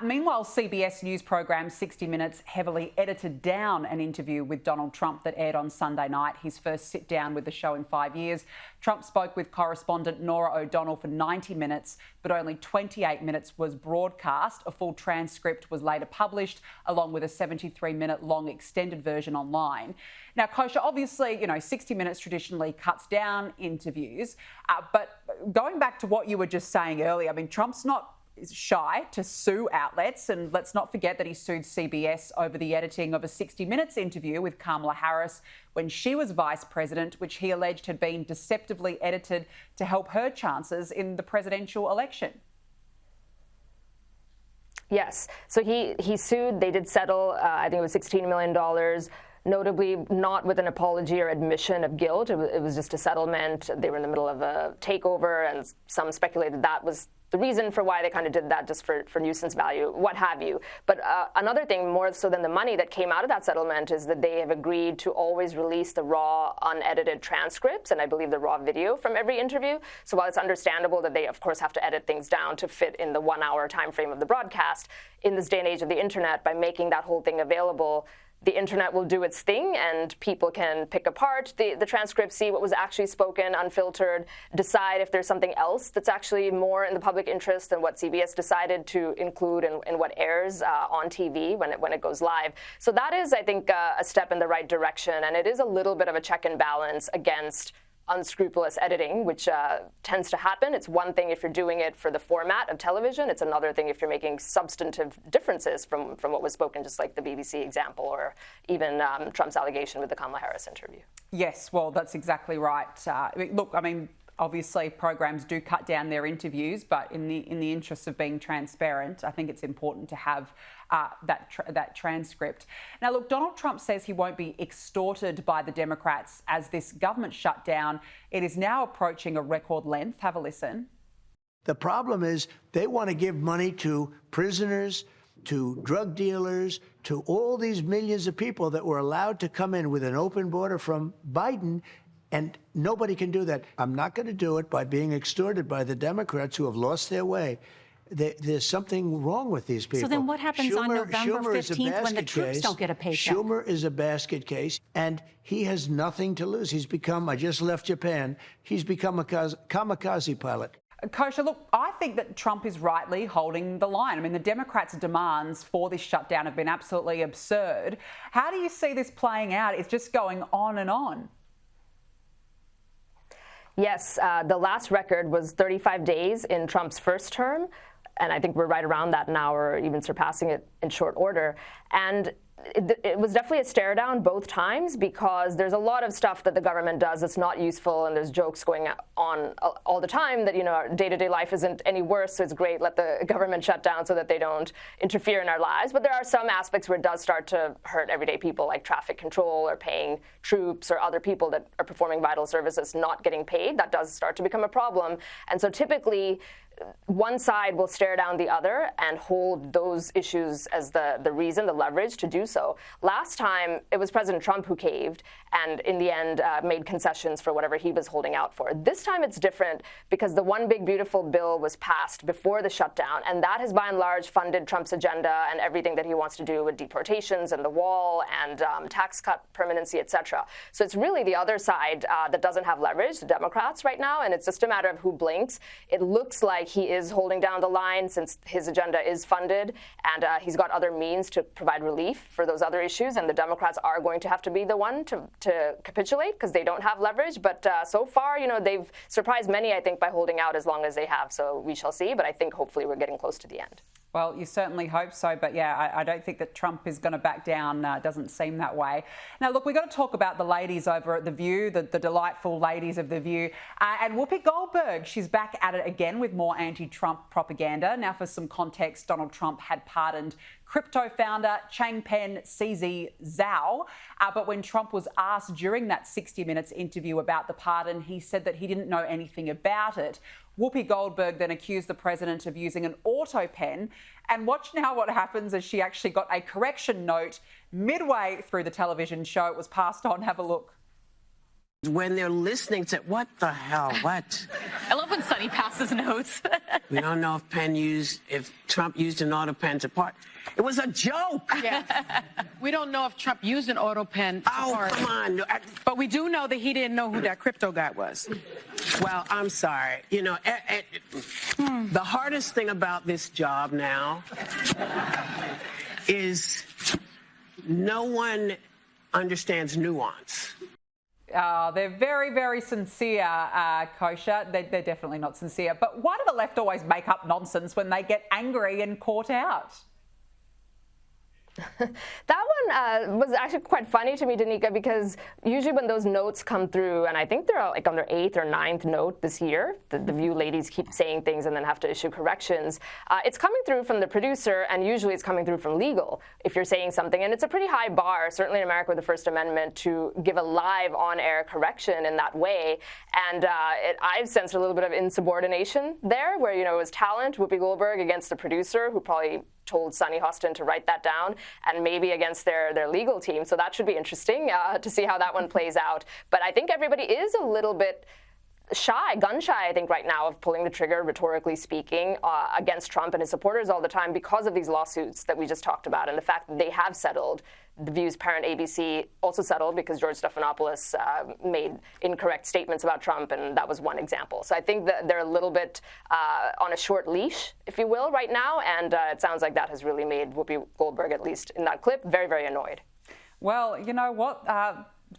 Meanwhile, CBS News program 60 Minutes heavily edited down an interview with Donald Trump that aired on Sunday night, his first sit-down with the show in 5 years. Trump spoke with correspondent Norah O'Donnell for 90 minutes, but only 28 minutes was broadcast. A full transcript was later published, along with a 73-minute long extended version online. Now, Kosha, obviously, 60 Minutes traditionally cuts down interviews, but going back to what you were just saying earlier, Trump's not shy to sue outlets, and let's not forget that he sued CBS over the editing of a 60 Minutes interview with Kamala Harris when she was vice president, which he alleged had been deceptively edited to help her chances in the presidential election. Yes. So he sued. They did settle. I think it was $16 million. Notably, not with an apology or admission of guilt. It was just a settlement. They were in the middle of a takeover, and some speculated that was the reason for why they kind of did that, just for nuisance value, what have you. But another thing, more so than the money that came out of that settlement, is that they have agreed to always release the raw, unedited transcripts, and I believe the raw video from every interview. So while it's understandable that they, of course, have to edit things down to fit in the 1 hour time frame of the broadcast, in this day and age of the internet, by making that whole thing available, the internet will do its thing, and people can pick apart the transcript, see what was actually spoken, unfiltered, decide if there's something else that's actually more in the public interest than what CBS decided to include and what airs on TV when it goes live. So that is, I think, a step in the right direction, and it is a little bit of a check and balance against unscrupulous editing, which tends to happen. It's one thing if you're doing it for the format of television. It's another thing if you're making substantive differences from what was spoken, just like the BBC example, or even Trump's allegation with the Kamala Harris interview. Yes, well, that's exactly right. Look, obviously programs do cut down their interviews, but in the interest of being transparent, I think it's important to have that transcript. Now, look, Donald Trump says he won't be extorted by the Democrats as this government shutdown. It is now approaching a record length. Have a listen. The problem is they want to give money to prisoners, to drug dealers, to all these millions of people that were allowed to come in with an open border from Biden. And nobody can do that. I'm not going to do it by being extorted by the Democrats who have lost their way. There's something wrong with these people. So then what happens on November 15th when the troops don't get a paycheck? Schumer is a basket case, and he has nothing to lose. He's become, I just left Japan, he's become a kamikaze pilot. Kosha, look, I think that Trump is rightly holding the line. The Democrats' demands for this shutdown have been absolutely absurd. How do you see this playing out? It's just going on and on. Yes, the last record was 35 days in Trump's first term, and I think we're right around that now, or even surpassing it in short order. And it was definitely a stare down both times, because there's a lot of stuff that the government does that's not useful, and there's jokes going on all the time that, our day-to-day life isn't any worse, so it's great, let the government shut down so that they don't interfere in our lives. But there are some aspects where it does start to hurt everyday people, like traffic control or paying troops or other people that are performing vital services not getting paid. That does start to become a problem. And so typically, one side will stare down the other and hold those issues as the reason, the leverage to do so. Last time, it was President Trump who caved and in the end made concessions for whatever he was holding out for. This time it's different, because the One Big Beautiful Bill was passed before the shutdown, and that has by and large funded Trump's agenda and everything that he wants to do with deportations and the wall and tax cut permanency, etc. So it's really the other side that doesn't have leverage, the Democrats right now, and it's just a matter of who blinks. It looks like he is holding down the line since his agenda is funded, and he's got other means to provide relief for those other issues, and the Democrats are going to have to be the one to capitulate because they don't have leverage. But so far, they've surprised many, I think, by holding out as long as they have. So we shall see, but I think hopefully we're getting close to the end. Well, you certainly hope so, but yeah, I don't think that Trump is going to back down. Doesn't seem that way. Now, look, we've got to talk about the ladies over at The View, the delightful ladies of The View. And Whoopi Goldberg, she's back at it again with more anti-Trump propaganda. Now, for some context, Donald Trump had pardoned crypto founder Changpeng CZ Zhao. But when Trump was asked during that 60 Minutes interview about the pardon, he said that he didn't know anything about it. Whoopi Goldberg then accused the president of using an auto pen. And watch now what happens as she actually got a correction note midway through the television show. It was passed on. Have a look. When they're listening to, what the hell, what? I love when Sonny passes notes. We don't know if Trump used an auto pen to part. It was a joke. Yes. We don't know if Trump used an auto pen to part. Come on. But we do know that he didn't know who that crypto guy was. Well, I'm sorry. You know, the hardest thing about this job now is no one understands nuance. They're very, very sincere, Kosha. They're definitely not sincere. But why do the left always make up nonsense when they get angry and caught out? That one was actually quite funny to me, Danica, because usually when those notes come through, and I think they're like on their 8th or 9th note this year, the View ladies keep saying things and then have to issue corrections. It's coming through from the producer, and usually it's coming through from legal if you're saying something. And it's a pretty high bar, certainly in America with the First Amendment, to give a live on-air correction in that way. And I've sensed a little bit of insubordination there, where, you know, it was talent, Whoopi Goldberg, against the producer, who probably told Sonny Hostin to write that down, and maybe against their legal team. So that should be interesting to see how that one plays out. But I think everybody is a little bit gun shy, I think, right now, of pulling the trigger, rhetorically speaking, against Trump and his supporters all the time because of these lawsuits that we just talked about, and the fact that they have settled. The View's parent ABC also settled because George Stephanopoulos made incorrect statements about Trump, and that was one example. So I think that they're a little bit on a short leash, if you will, right now, and it sounds like that has really made Whoopi Goldberg, at least in that clip, very, very annoyed. Well, you know what?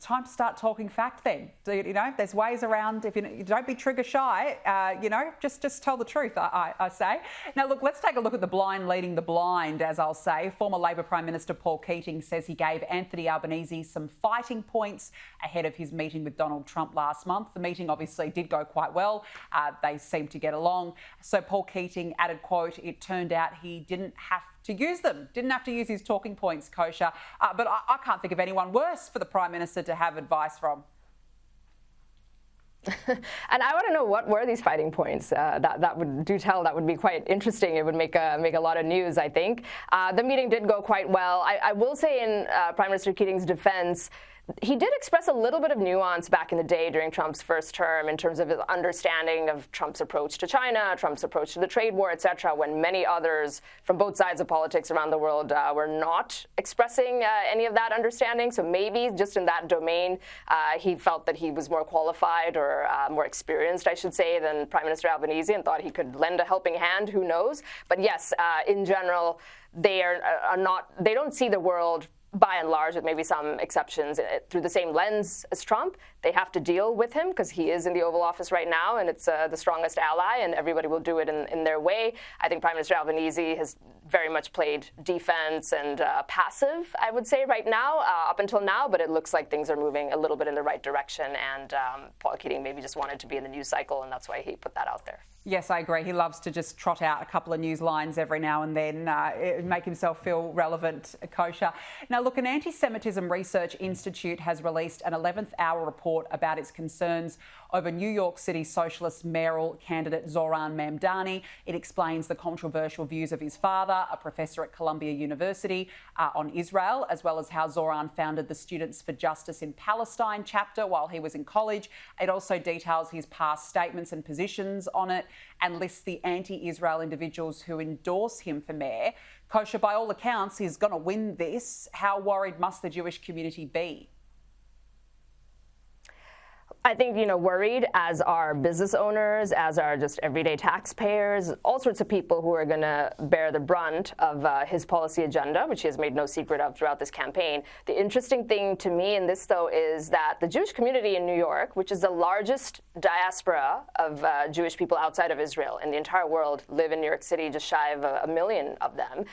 Time to start talking fact then. You know, there's ways around. If you don't be trigger shy, you know, just tell the truth, I say. Now, look, let's take a look at the blind leading the blind, as I'll say. Former Labor Prime Minister Paul Keating says he gave Anthony Albanese some fighting points ahead of his meeting with Donald Trump last month. The meeting obviously did go quite well. They seemed to get along. So Paul Keating added, quote, "It turned out he didn't have to use them, didn't have to use his talking points, Kosha. But I can't think of anyone worse for the Prime Minister to have advice from." And I want to know, what were these fighting points? That would that would be quite interesting. It would make a lot of news, I think. The meeting did go quite well. I will say, in Prime Minister Keating's defense, he did express a little bit of nuance back in the day during Trump's first term in terms of his understanding of Trump's approach to China, Trump's approach to the trade war, et cetera, when many others from both sides of politics around the world were not expressing any of that understanding. So maybe just in that domain, he felt that he was more qualified or more experienced, I should say, than Prime Minister Albanese, and thought he could lend a helping hand. Who knows? But yes, in general, they are not. They don't see the world, by and large, with maybe some exceptions, through the same lens as Trump. They have to deal with him because he is in the Oval Office right now, and it's the strongest ally, and everybody will do it in their way. I think Prime Minister Albanese has very much played defense and passive, I would say, right now, up until now, but it looks like things are moving a little bit in the right direction, and Paul Keating maybe just wanted to be in the news cycle, and that's why he put that out there. Yes, I agree. He loves to just trot out a couple of news lines every now and then, make himself feel relevant, Kosha. Now, look, an Anti-Semitism Research Institute has released an 11th hour report about its concerns over New York City socialist mayoral candidate Zoran Mamdani. It explains the controversial views of his father, a professor at Columbia University, on Israel, as well as how Zoran founded the Students for Justice in Palestine chapter while he was in college. It also details his past statements and positions on it, and lists the anti-Israel individuals who endorse him for mayor. Kosha, by all accounts, he's going to win this. How worried must the Jewish community be? I think, worried, as are business owners, as are just everyday taxpayers, all sorts of people who are going to bear the brunt of his policy agenda, which he has made no secret of throughout this campaign. The interesting thing to me in this, though, is that the Jewish community in New York, which is the largest diaspora of Jewish people outside of Israel in the entire world, live in New York City, just shy of a million of them.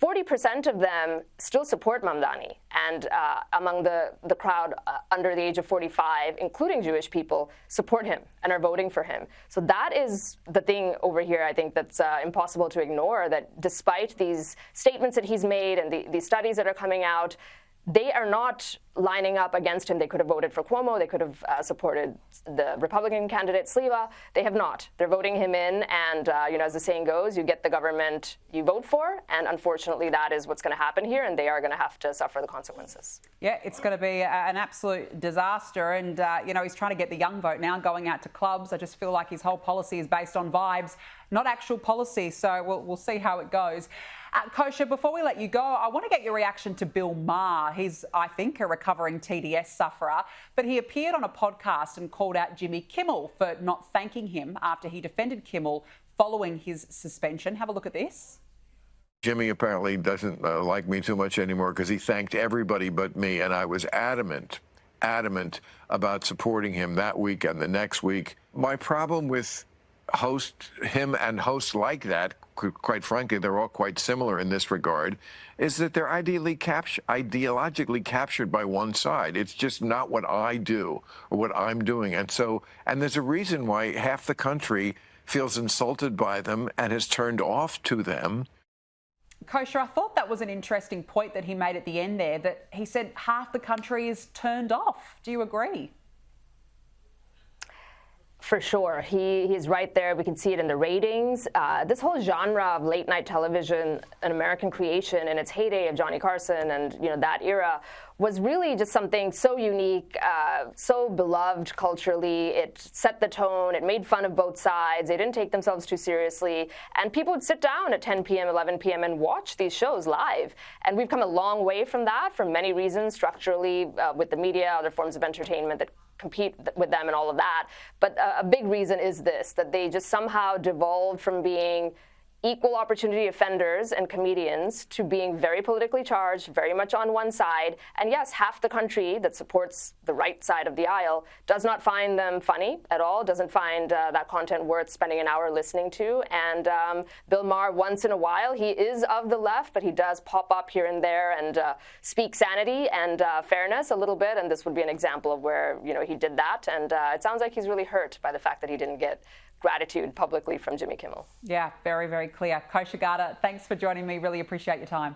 40% of them still support Mamdani, and among the crowd under the age of 45, including Jewish people, support him and are voting for him. So that is the thing over here, I think, that's impossible to ignore, that despite these statements that he's made and the studies that are coming out, they are not lining up against him. They could have voted for Cuomo. They could have supported the Republican candidate, Sliwa. They have not. They're voting him in. And, as the saying goes, you get the government you vote for. And unfortunately, that is what's going to happen here. And they are going to have to suffer the consequences. Yeah, it's going to be an absolute disaster. And, he's trying to get the young vote now, going out to clubs. I just feel like his whole policy is based on vibes, not actual policy. So we'll see how it goes. Kosha, before we let you go, I want to get your reaction to Bill Maher. He's, I think, a recovering TDS sufferer, but he appeared on a podcast and called out Jimmy Kimmel for not thanking him after he defended Kimmel following his suspension. Have a look at this. Jimmy apparently doesn't like me too much anymore because he thanked everybody but me, and I was adamant about supporting him that week and the next week. My problem with him and hosts like that, quite frankly, they're all quite similar in this regard, is that they're ideologically captured by one side. It's just not what I do or what I'm doing. And there's a reason why half the country feels insulted by them and has turned off to them. Kosha, I thought that was an interesting point that he made at the end there, that he said half the country is turned off. Do you agree? For sure. He's right there. We can see it in the ratings. This whole genre of late night television, an American creation in its heyday of Johnny Carson and that era, was really just something so unique, so beloved culturally. It set the tone. It made fun of both sides. They didn't take themselves too seriously. And people would sit down at 10 p.m., 11 p.m. and watch these shows live. And we've come a long way from that for many reasons, structurally, with the media, other forms of entertainment that compete with them and all of that. But a big reason is this, that they just somehow devolved from being equal opportunity offenders and comedians to being very politically charged, very much on one side. And yes, half the country that supports the right side of the aisle does not find them funny at all, doesn't find that content worth spending an hour listening to. And Bill Maher, once in a while, he is of the left, but he does pop up here and there and speak sanity and fairness a little bit. And this would be an example of where, he did that. And it sounds like he's really hurt by the fact that he didn't get gratitude publicly from Jimmy Kimmel. Yeah, very, very clear. Kosha Gada, thanks for joining me. Really appreciate your time.